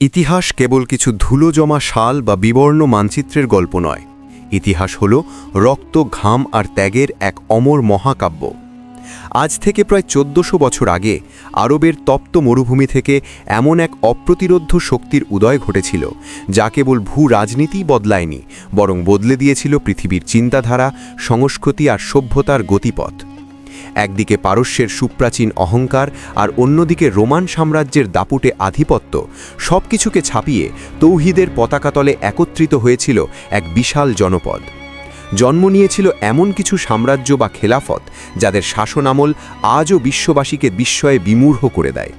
ইতিহাস কেবল কিছু ধুলো জমা শাল বা বিবর্ণ মানচিত্রের গল্প নয়। ইতিহাস হল রক্ত, ঘাম আর ত্যাগের এক অমর মহাকাব্য। আজ থেকে প্রায় 1400 বছর আগে আরবের তপ্ত মরুভূমি থেকে এমন এক অপ্রতিরোধ্য শক্তির উদয় ঘটেছিল, যা কেবল ভূ রাজনীতিই বদলায়নি, বরং বদলে দিয়েছিল পৃথিবীর চিন্তাধারা, সংস্কৃতি আর সভ্যতার গতিপথ। একদিকে পারস্যের সুপ্রাচীন অহংকার আর অন্যদিকে রোমান সাম্রাজ্যের দাপুটে আধিপত্য সবকিছুকে ছাপিয়ে তৌহিদের পতাকাতলে একত্রিত হয়েছিল এক বিশাল জনপদ। জন্ম নিয়েছিল এমন কিছু সাম্রাজ্য বা খেলাফত যাদের শাসনামল আজও বিশ্ববাসীকে বিস্ময়ে বিমূঢ় করে দেয়।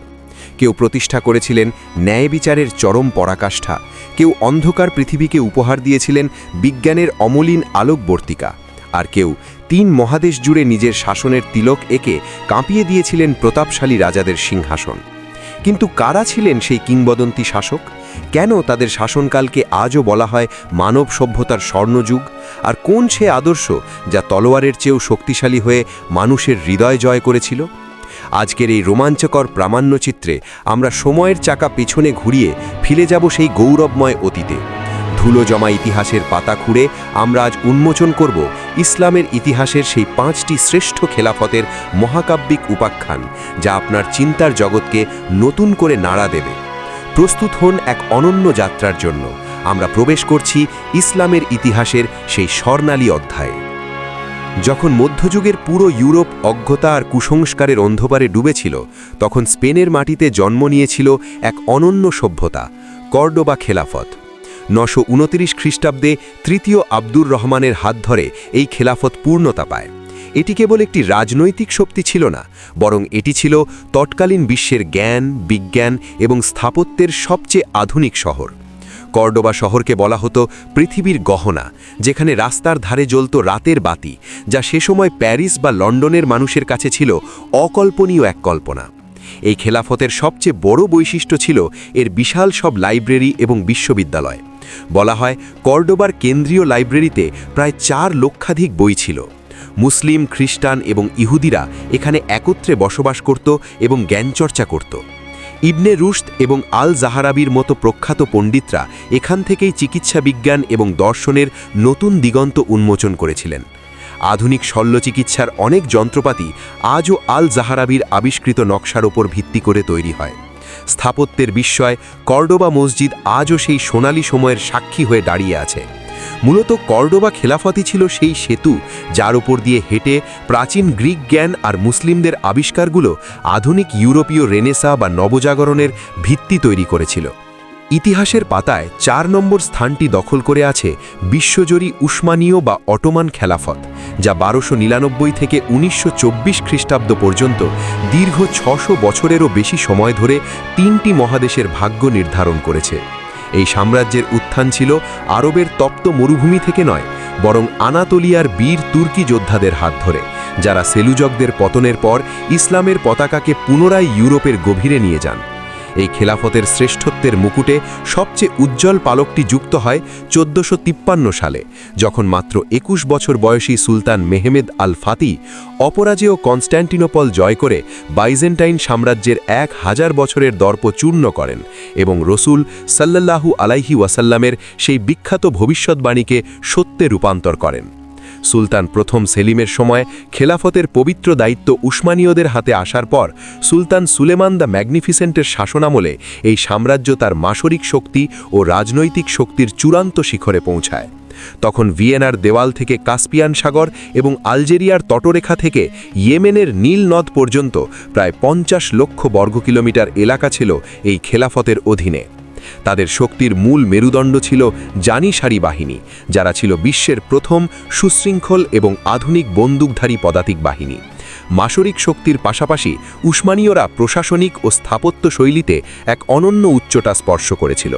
কেউ প্রতিষ্ঠা করেছিলেন ন্যায় বিচারের চরম পরাকাষ্ঠা, কেউ অন্ধকার পৃথিবীকে উপহার দিয়েছিলেন বিজ্ঞানের অমলিন আলোকবর্তিকা, আর কেউ 3 মহাদেশ জুড়ে নিজের শাসনের তিলক এঁকে কাঁপিয়ে দিয়েছিলেন প্রতাপশালী রাজাদের সিংহাসন। কিন্তু কারা ছিলেন সেই কিংবদন্তি শাসক? কেন তাদের শাসনকালকে আজও বলা হয় মানব সভ্যতার স্বর্ণযুগ? আর কোন সে আদর্শ যা তলোয়ারের চেয়েও শক্তিশালী হয়ে মানুষের হৃদয় জয় করেছিল? আজকের এই রোমাঞ্চকর প্রামাণ্যচিত্রে আমরা সময়ের চাকা পেছনে ঘুরিয়ে ফিরে যাব সেই গৌরবময় অতীতে। ধুলো জমা ইতিহাসের পাতা খুঁড়ে আমরা আজ উন্মোচন করব ইসলামের ইতিহাসের সেই 5টি শ্রেষ্ঠ খেলাফতের মহাকাব্যিক উপাখ্যান, যা আপনার চিন্তার জগৎকে নতুন করে নাড়া দেবে। প্রস্তুত হন এক অনন্য যাত্রার জন্য। আমরা প্রবেশ করছি ইসলামের ইতিহাসের সেই স্বর্ণালী অধ্যায়ে। যখন মধ্যযুগের পুরো ইউরোপ অজ্ঞতা আর কুসংস্কারের অন্ধকারে ডুবেছিল, তখন স্পেনের মাটিতে জন্ম নিয়েছিল এক অনন্য সভ্যতা, কর্ডোবা খেলাফত। 929 খ্রিস্টাব্দে তৃতীয় আব্দুর রহমানের হাত ধরে এই খেলাফত পূর্ণতা পায়। এটি কেবল একটি রাজনৈতিক শক্তি ছিল না, বরং এটি ছিল তৎকালীন বিশ্বের জ্ঞান, বিজ্ঞান এবং স্থাপত্যের সবচেয়ে আধুনিক শহর। কর্ডোবা শহরকে বলা হতো পৃথিবীর গহনা, যেখানে রাস্তার ধারে জ্বলত রাতের বাতি, যা সে সময় প্যারিস বা লন্ডনের মানুষের কাছে ছিল অকল্পনীয় এক কল্পনা। এই খেলাফতের সবচেয়ে বড় বৈশিষ্ট্য ছিল এর বিশাল সব লাইব্রেরি এবং বিশ্ববিদ্যালয়। বলা হয় কর্ডোবার কেন্দ্রীয় লাইব্রেরিতে প্রায় 4 লক্ষাধিক বই ছিল। মুসলিম, খ্রিস্টান এবং ইহুদিরা এখানে একত্রে বসবাস করত এবং জ্ঞানচর্চা করত। ইবনে রুশদ এবং আল জাহারাবির মতো প্রখ্যাত পণ্ডিতরা এখান থেকেই চিকিৎসা বিজ্ঞান এবং দর্শনের নতুন দিগন্ত উন্মোচন করেছিলেন। আধুনিক শল্যচিকিৎসার অনেক যন্ত্রপাতি আজও আল জাহারাবির আবিষ্কৃত নকশার ওপর ভিত্তি করে তৈরি হয়। স্থাপত্যের বিস্ময় কর্ডোবা মসজিদ আজও সেই সোনালী সময়ের সাক্ষী হয়ে দাঁড়িয়ে আছে। মূলত কর্ডোবা খেলাফতই ছিল সেই সেতু, যার ওপর দিয়ে হেঁটে প্রাচীন গ্রিক জ্ঞান আর মুসলিমদের আবিষ্কারগুলো আধুনিক ইউরোপীয় রেনেসা বা নবজাগরণের ভিত্তি তৈরি করেছিল। ইতিহাসের পাতায় 4 নম্বর স্থানটি দখল করে আছে বিশ্বজয়ী উসমানীয় বা অটোমান খেলাফত, যা 1299 থেকে 1924 খ্রিস্টাব্দ পর্যন্ত দীর্ঘ 600 বছরেরও বেশি সময় ধরে 3টি মহাদেশের ভাগ্য নির্ধারণ করেছে। এই সাম্রাজ্যের উত্থান ছিল আরবের তপ্ত মরুভূমি থেকে নয়, বরং আনাতোলিয়ার বীর তুর্কি যোদ্ধাদের হাত ধরে, যারা সেলুজকদের পতনের পর ইসলামের পতাকাকে পুনরায় ইউরোপের গভীরে নিয়ে যান। এই খেলাফতের শ্রেষ্ঠত্বের মুকুটে সবচেয়ে উজ্জ্বল পালকটি যুক্ত হয় 1453 সালে, যখন মাত্র 21 বছর বয়সী সুলতান মেহমেদ আল ফাতি অপরাজেয় কনস্ট্যান্টিনোপল জয় করে বাইজেন্টাইন সাম্রাজ্যের 1000 বছরের দর্প চূর্ণ করেন এবং রসুল সাল্লাল্লাহু আলাইহি ওয়াসাল্লামের সেই বিখ্যাত ভবিষ্যৎবাণীকে সত্যে রূপান্তর করেন। সুলতান প্রথম সেলিমের সময় খেলাফতের পবিত্র দায়িত্ব উসমানীয়দের হাতে আসার পর সুলতান সুলেমান দ্য ম্যাগনিফিসেন্টের শাসনামলে এই সাম্রাজ্য তার মাসরিক শক্তি ও রাজনৈতিক শক্তির চূড়ান্ত শিখরে পৌঁছায়। তখন ভিয়েনার দেওয়াল থেকে কাস্পিয়ান সাগর এবং আলজেরিয়ার তটরেখা থেকে ইয়েমেনের নীল নদ পর্যন্ত প্রায় 50 লক্ষ বর্গ কিলোমিটার এলাকা ছিল এই খেলাফতের অধীনে। তাদের শক্তির মূল মেরুদণ্ড ছিল জানিসারি বাহিনী, যারা ছিল বিশ্বের প্রথম সুশৃঙ্খল এবং আধুনিক বন্দুকধারী পদাতিক বাহিনী। মাসরিক শক্তির পাশাপাশি উসমানীয়রা প্রশাসনিক ও স্থাপত্য শৈলীতে এক অনন্য উচ্চতা স্পর্শ করেছিল।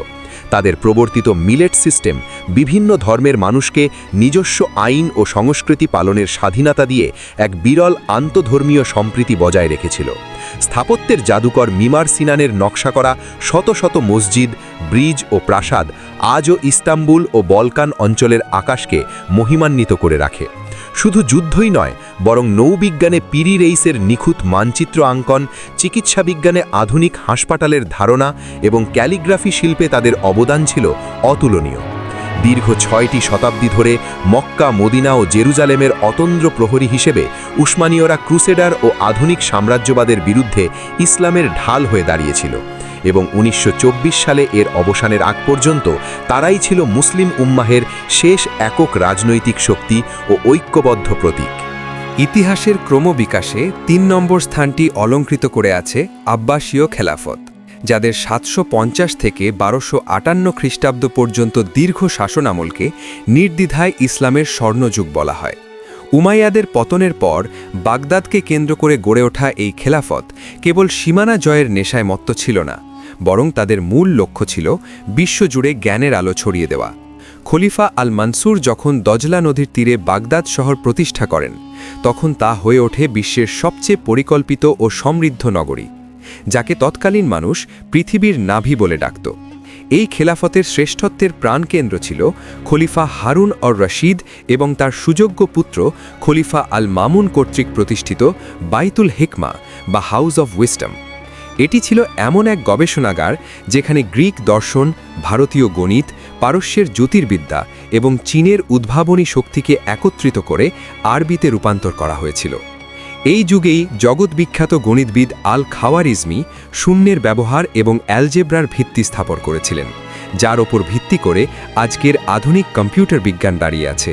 তাদের প্রবর্তিত মিলেট সিস্টেম বিভিন্ন ধর্মের মানুষকে নিজস্ব আইন ও সংস্কৃতি পালনের স্বাধীনতা দিয়ে এক বিরল আন্তধর্মীয় সম্প্রীতি বজায় রেখেছিল। স্থাপত্যের জাদুকর মিমার সিনানের নকশা করা শত শত মসজিদ, ব্রিজ ও প্রাসাদ আজও ইস্তাম্বুল ও বলকান অঞ্চলের আকাশকে মহিমান্বিত করে রাখে। শুধু যুদ্ধই নয়, বরং নৌবিজ্ঞানে পিরি রেইসের নিখুঁত মানচিত্র আঙ্কন, চিকিৎসা বিজ্ঞানে আধুনিক হাসপাতালের ধারণা এবং ক্যালিগ্রাফি শিল্পে তাদের অবদান ছিল অতুলনীয়। দীর্ঘ 6টি শতাব্দী ধরে মক্কা, মদিনা ও জেরুজালেমের অতন্দ্র প্রহরী হিসেবে উসমানীয়রা ক্রুসেডার ও আধুনিক সাম্রাজ্যবাদের বিরুদ্ধে ইসলামের ঢাল হয়ে দাঁড়িয়েছিল এবং 1924 সালে এর অবসানের আগ পর্যন্ত তারাই ছিল মুসলিম উম্মাহের শেষ একক রাজনৈতিক শক্তি ও ঐক্যবদ্ধ প্রতীক। ইতিহাসের ক্রমবিকাশে 3 নম্বর স্থানটি অলঙ্কৃত করে আছে আব্বাসীয় খেলাফত, যাদের 750 থেকে 1258 খ্রিস্টাব্দ পর্যন্ত দীর্ঘ শাসনামলকে নির্দ্বিধায় ইসলামের স্বর্ণযুগ বলা হয়। উমাইয়াদের পতনের পর বাগদাদকে কেন্দ্র করে গড়ে ওঠা এই খেলাফত কেবল সীমানা জয়ের নেশায় মত্ত ছিল না, বরং তাদের মূল লক্ষ্য ছিল বিশ্বজুড়ে জ্ঞানের আলো ছড়িয়ে দেওয়া। খলিফা আল মানসুর যখন দজলা নদীর তীরে বাগদাদ শহর প্রতিষ্ঠা করেন, তখন তা হয়ে ওঠে বিশ্বের সবচেয়ে পরিকল্পিত ও সমৃদ্ধ নগরী, যাকে তৎকালীন মানুষ পৃথিবীর নাভি বলে ডাকত। এই খেলাফতের শ্রেষ্ঠত্বের প্রাণকেন্দ্র ছিল খলিফা হারুন অর রশিদ এবং তার সুযোগ্য পুত্র খলিফা আল মামুন কর্তৃক প্রতিষ্ঠিত বাইতুল হিকমা বা হাউস অব উইজডম। এটি ছিল এমন এক গবেষণাগার যেখানে গ্রিক দর্শন, ভারতীয় গণিত, পারস্যের জ্যোতির্বিদ্যা এবং চীনের উদ্ভাবনী শক্তিকে একত্রিত করে আরবিতে রূপান্তর করা হয়েছিল। এই যুগেই জগৎবিখ্যাত গণিতবিদ আল খাওয়ারিজমি শূন্যের ব্যবহার এবং অ্যালজেব্রার ভিত্তি স্থাপন করেছিলেন, যার ওপর ভিত্তি করে আজকের আধুনিক কম্পিউটার বিজ্ঞান দাঁড়িয়ে আছে।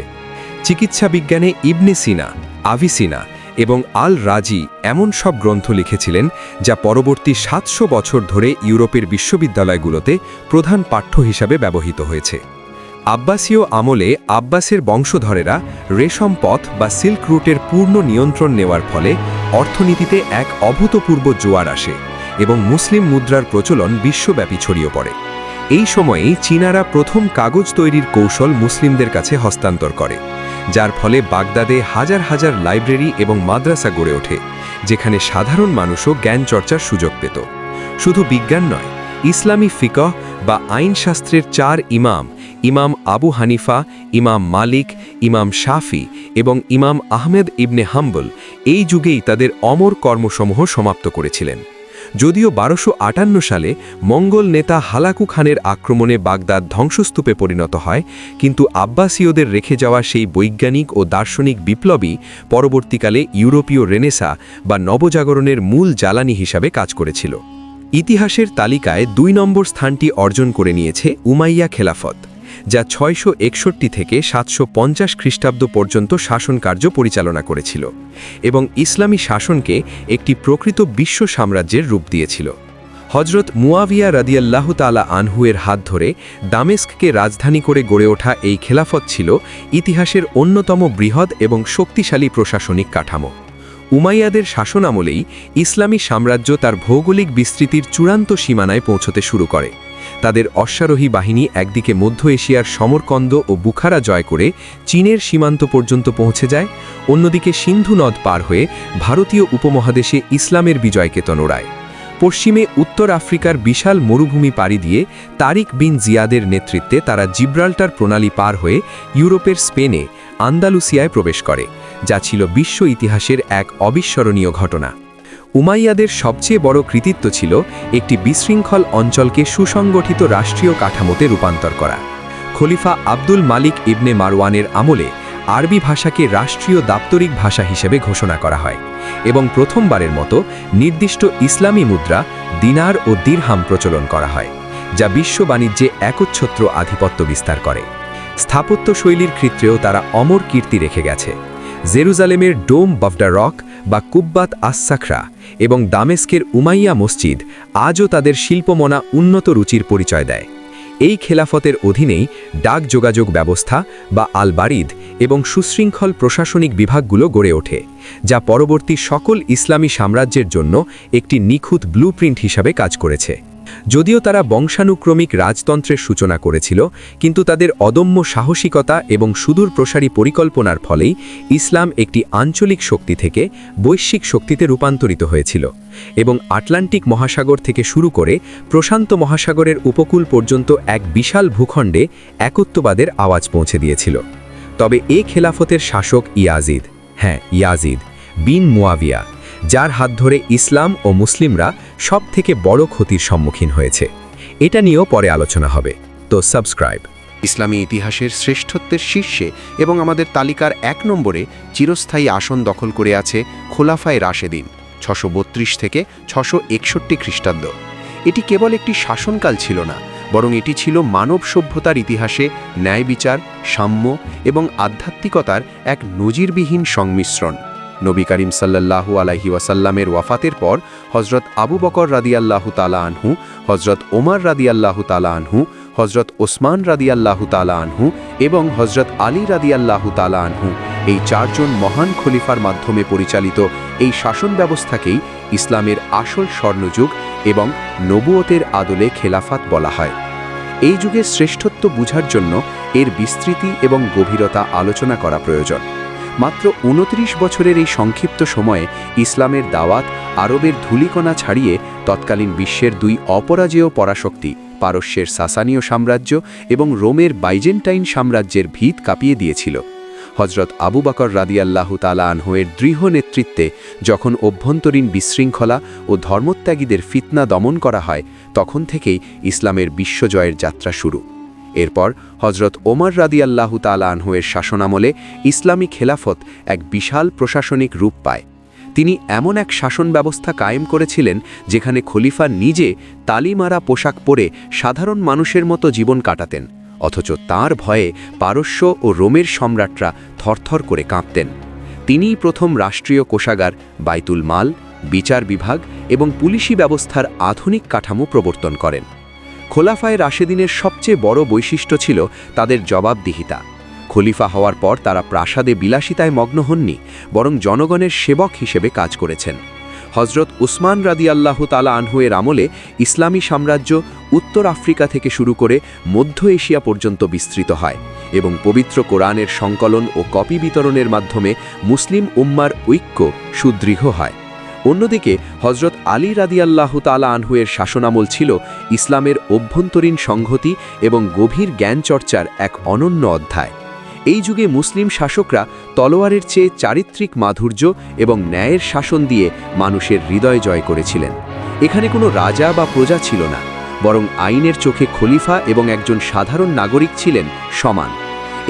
চিকিৎসা বিজ্ঞানে ইবনে সিনা, আভিসিনা এবং আল রাজি এমন সব গ্রন্থ লিখেছিলেন যা পরবর্তী 700 বছর ধরে ইউরোপের বিশ্ববিদ্যালয়গুলোতে প্রধান পাঠ্য হিসাবে ব্যবহৃত হয়েছে। আব্বাসীয় আমলে আব্বাসের বংশধরেরা রেশম পথ বা সিল্ক রুটের পূর্ণ নিয়ন্ত্রণ নেওয়ার ফলে অর্থনীতিতে এক অভূতপূর্ব জোয়ার আসে এবং মুসলিম মুদ্রার প্রচলন বিশ্বব্যাপী ছড়িয়ে পড়ে। এই সময়েই চীনারা প্রথম কাগজ তৈরির কৌশল মুসলিমদের কাছে হস্তান্তর করে, যার ফলে বাগদাদে হাজার হাজার লাইব্রেরি এবং মাদ্রাসা গড়ে ওঠে, যেখানে সাধারণ মানুষও জ্ঞান চর্চার সুযোগ পেত। শুধু বিজ্ঞান নয়, ইসলামী ফিকহ বা আইনশাস্ত্রের 4 ইমাম, ইমাম আবু হানিফা, ইমাম মালিক, ইমাম শাফি এবং ইমাম আহমেদ ইবনে হাম্বল এই যুগেই তাদের অমর কর্মসমূহ সমাপ্ত করেছিলেন। যদিও 1258 সালে মঙ্গল নেতা হালাকু খানের আক্রমণে বাগদাদ ধ্বংসস্তূপে পরিণত হয়, কিন্তু আব্বাসীয়দের রেখে যাওয়া সেই বৈজ্ঞানিক ও দার্শনিক বিপ্লবী পরবর্তীকালে ইউরোপীয় রেনেসা বা নবজাগরণের মূল জ্বালানি হিসাবে কাজ করেছিল। ইতিহাসের তালিকায় 2 নম্বর স্থানটি অর্জন করে নিয়েছে উমাইয়া খেলাফত, যা 661 থেকে 750 খ্রিস্টাব্দ পর্যন্ত শাসনকার্য পরিচালনা করেছিল এবং ইসলামী শাসনকে একটি প্রকৃত বিশ্ব সাম্রাজ্যের রূপ দিয়েছিল। হজরত মুয়াবিয়া রাদিয়াল্লাহু তাআলা আনহুয়ের হাত ধরে দামেস্ককে রাজধানী করে গড়ে ওঠা এই খেলাফত ছিল ইতিহাসের অন্যতম বৃহৎ এবং শক্তিশালী প্রশাসনিক কাঠামো। উমাইয়াদের শাসনামলেই ইসলামী সাম্রাজ্য তার ভৌগোলিক বিস্তৃতির চূড়ান্ত সীমানায় পৌঁছতে শুরু করে। তাদের অশ্বারোহী বাহিনী একদিকে মধ্য এশিয়ার সমরকন্দ ও বুখারা জয় করে চীনের সীমান্ত পর্যন্ত পৌঁছে যায়, অন্যদিকে সিন্ধু নদ পার হয়ে ভারতীয় উপমহাদেশে ইসলামের বিজয়কেতন ওড়ায়। পশ্চিমে উত্তর আফ্রিকার বিশাল মরুভূমি পাড়ি দিয়ে তারিক বিন জিয়াদের নেতৃত্বে তারা জিব্রাল্টার প্রণালী পার হয়ে ইউরোপের স্পেনে আন্দালুসিয়ায় প্রবেশ করে, যা ছিল বিশ্ব ইতিহাসের এক অবিস্মরণীয় ঘটনা। উমাইয়াদের সবচেয়ে বড় কৃতিত্ব ছিল একটি বিশৃঙ্খল অঞ্চলকে সুসংগঠিত রাষ্ট্রীয় কাঠামোতে রূপান্তর করা। খলিফা আব্দুল মালিক ইবনে মারওয়ানের আমলে আরবি ভাষাকে রাষ্ট্রীয় দাপ্তরিক ভাষা হিসেবে ঘোষণা করা হয় এবং প্রথমবারের মতো নির্দিষ্ট ইসলামী মুদ্রা দিনার ও দিরহাম প্রচলন করা হয়, যা বিশ্ব বাণিজ্যে একচ্ছত্র আধিপত্য বিস্তার করে। স্থাপত্য শৈলীর ক্ষেত্রেও তারা অমর কীর্তি রেখে গেছে। জেরুজালেমের ডোম অফ দ্য রক বা কুব্বাত আস-সাখরা এবং দামেস্কের উমাইয়া মসজিদ আজও তাদের শিল্পমনা উন্নত রুচির পরিচয় দেয়। এই খেলাফতের অধীনেই ডাক যোগাযোগ ব্যবস্থা বা আল বারিদ এবং সুশৃঙ্খল প্রশাসনিক বিভাগগুলো গড়ে ওঠে, যা পরবর্তী সকল ইসলামী সাম্রাজ্যের জন্য একটি নিখুঁত ব্লুপ্রিন্ট হিসাবে কাজ করেছে। যদিও তারা বংশানুক্রমিক রাজতন্ত্রের সূচনা করেছিল, কিন্তু তাদের অদম্য সাহসিকতা এবং সুদূর প্রসারী পরিকল্পনার ফলেই ইসলাম একটি আঞ্চলিক শক্তি থেকে বৈশ্বিক শক্তিতে রূপান্তরিত হয়েছিল এবং আটলান্টিক মহাসাগর থেকে শুরু করে প্রশান্ত মহাসাগরের উপকূল পর্যন্ত এক বিশাল ভূখণ্ডে একত্ববাদের আওয়াজ পৌঁছে দিয়েছিল। তবে এ খেলাফতের শাসক ইয়াজিদ, ইয়াজিদ বিন মুয়াবিয়া, যার হাত ধরে ইসলাম ও মুসলিমরা সবথেকে বড় ক্ষতির সম্মুখীন হয়েছে। এটা নিয়েও পরে আলোচনা হবে, তো সাবস্ক্রাইব। ইসলামী ইতিহাসের শ্রেষ্ঠত্বের শীর্ষে এবং আমাদের তালিকার 1 নম্বরে চিরস্থায়ী আসন দখল করে আছে খোলাফায়ে রাশেদিন 632 থেকে 661 খ্রিস্টাব্দ। এটি কেবল একটি শাসনকাল ছিল না, বরং এটি ছিল মানব সভ্যতার ইতিহাসে ন্যায় বিচার, সাম্য এবং আধ্যাত্মিকতার এক নজিরবিহীন সংমিশ্রণ। নবী করিম সাল্লাল্লাহু আলাইহি ওয়াসাল্লামের ওয়াফাতের পর হজরত আবু বকর রাদিয়াল্লাহু তাআলা আনহু, হজরত ওমর রাদিয়াল্লাহু তাআলা আনহু, হজরত ওসমান রাদিয়াল্লাহু তাআলা আনহু এবং হজরত আলী রাদিয়াল্লাহু তাআলা আনহু, এই 4 জন মহান খলিফার মাধ্যমে পরিচালিত এই শাসন ব্যবস্থাকেই ইসলামের আসল স্বর্ণযুগ এবং নবুয়তের আদলে খেলাফত বলা হয়। এই যুগের শ্রেষ্ঠত্ব বুঝার জন্য এর বিস্তৃতি এবং গভীরতা আলোচনা করা প্রয়োজন। মাত্র 29 বছরের এই সংক্ষিপ্ত সময়ে ইসলামের দাওয়াত আরবের ধূলিকণা ছাড়িয়ে তৎকালীন বিশ্বের 2 অপরাজেয় পরাশক্তি, পারস্যের সাসানীয় সাম্রাজ্য এবং রোমের বাইজেন্টাইন সাম্রাজ্যের ভিত কাঁপিয়ে দিয়েছিল। হজরত আবু বকর রাদিয়াল্লাহু তাআলা আনহুয়ের দৃঢ় নেতৃত্বে যখন অভ্যন্তরীণ বিশৃঙ্খলা ও ধর্মত্যাগীদের ফিতনা দমন করা হয়, তখন থেকেই ইসলামের বিশ্বজয়ের যাত্রা শুরু। এরপর হজরত ওমর রাদিয়াল্লাহু তাআলা আনহুয়ের শাসনামলে ইসলামী খেলাফত এক বিশাল প্রশাসনিক রূপ পায়। তিনি এমন এক শাসন ব্যবস্থা কায়েম করেছিলেন যেখানে খলিফা নিজে তালিমারা পোশাক পরে সাধারণ মানুষের মতো জীবন কাটাতেন, অথচ তাঁর ভয়ে পারস্য ও রোমের সম্রাটরা থরথর করে কাঁপতেন। তিনিই প্রথম রাষ্ট্রীয় কোষাগার, বাইতুল মাল, বিচার বিভাগ এবং পুলিশি ব্যবস্থার আধুনিক কাঠামো প্রবর্তন করেন। খোলাফায়ে রাশেদিনের সবচেয়ে বড় বৈশিষ্ট্য ছিল তাদের জবাবদিহিতা। খলিফা হওয়ার পর তারা প্রাসাদে বিলাসিতায় মগ্ন হননি, বরং জনগণের সেবক হিসেবে কাজ করেছেন। হজরত উসমান রাদিয়াল্লাহু তাআলা আনহুয়ের আমলে ইসলামী সাম্রাজ্য উত্তর আফ্রিকা থেকে শুরু করে মধ্য এশিয়া পর্যন্ত বিস্তৃত হয় এবং পবিত্র কোরআনের সংকলন ও কপি বিতরণের মাধ্যমে মুসলিম উম্মার ঐক্য সুদৃঢ় হয়। অন্যদিকে হজরত আলী রাদিয়াল্লাহু তাআলা আনহুয়ের শাসনামল ছিল ইসলামের অভ্যন্তরীণ সংহতি এবং গভীর জ্ঞান চর্চার এক অনন্য অধ্যায়। এই যুগে মুসলিম শাসকরা তলোয়ারের চেয়ে চারিত্রিক মাধুর্য এবং ন্যায়ের শাসন দিয়ে মানুষের হৃদয় জয় করেছিলেন। এখানে কোনো রাজা বা প্রজা ছিল না, বরং আইনের চোখে খলিফা এবং একজন সাধারণ নাগরিক ছিলেন সমান।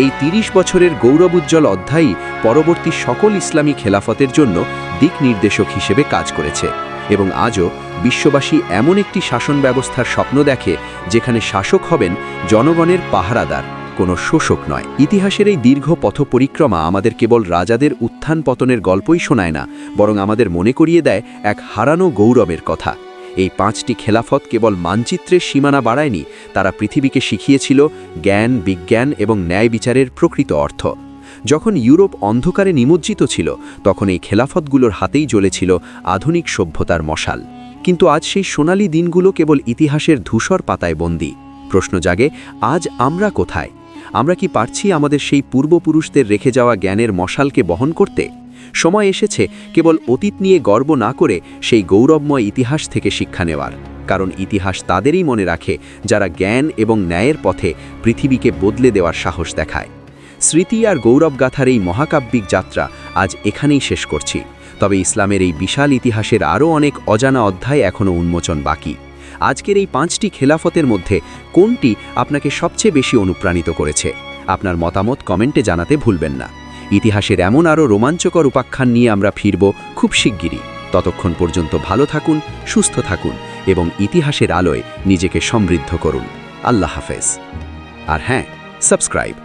এই 30 বছরের গৌরবোজ্জ্বল অধ্যায়ই পরবর্তী সকল ইসলামী খেলাফতের জন্য দিক নির্দেশক হিসেবে কাজ করেছে এবং আজও বিশ্ববাসী এমন একটি শাসন ব্যবস্থার স্বপ্ন দেখে যেখানে শাসক হবেন জনগণের পাহারাদার, কোনো শোষক নয়। ইতিহাসের এই দীর্ঘ পথ পরিক্রমা আমাদের কেবল রাজাদের উত্থান পতনের গল্পই শোনায় না, বরং আমাদের মনে করিয়ে দেয় এক হারানো গৌরবের কথা। এই 5টি খেলাফত কেবল মানচিত্রের সীমানা বাড়ায়নি, তারা পৃথিবীকে শিখিয়েছিল জ্ঞান, বিজ্ঞান এবং ন্যায় বিচারের প্রকৃত অর্থ। যখন ইউরোপ অন্ধকারে নিমজ্জিত ছিল, তখন এই খেলাফতগুলোর হাতেই জ্বলেছিল আধুনিক সভ্যতার মশাল। কিন্তু আজ সেই সোনালী দিনগুলো কেবল ইতিহাসের ধূসর পাতায় বন্দী। প্রশ্ন জাগে, আজ আমরা কোথায়? আমরা কি পারছি আমাদের সেই পূর্বপুরুষদের রেখে যাওয়া জ্ঞানের মশালকে বহন করতে? সময় এসেছে কেবল অতীত নিয়ে গর্ব না করে সেই গৌরবময় ইতিহাস থেকে শিক্ষা নেওয়ার, কারণ ইতিহাস তাদেরই মনে রাখে যারা জ্ঞান এবং ন্যায়ের পথে পৃথিবীকে বদলে দেওয়ার সাহস দেখায়। স্মৃতি আর গৌরবগাথার এই মহাকাব্যিক যাত্রা আজ এখানেই শেষ করছি, তবে ইসলামের এই বিশাল ইতিহাসের আরও অনেক অজানা অধ্যায় এখনও উন্মোচন বাকি। আজকের এই 5টি খেলাফতের মধ্যে কোনটি আপনাকে সবচেয়ে বেশি অনুপ্রাণিত করেছে? আপনার মতামত কমেন্টে জানাতে ভুলবেন না। ইতিহাসের এমন আরও রোমাঞ্চকর উপাখ্যান নিয়ে আমরা ফিরব খুব শিগগিরই। ততক্ষণ পর্যন্ত ভালো থাকুন, সুস্থ থাকুন এবং ইতিহাসের আলোয় নিজেকে সমৃদ্ধ করুন। আল্লাহ হাফেজ। আর হ্যাঁ, সাবস্ক্রাইব।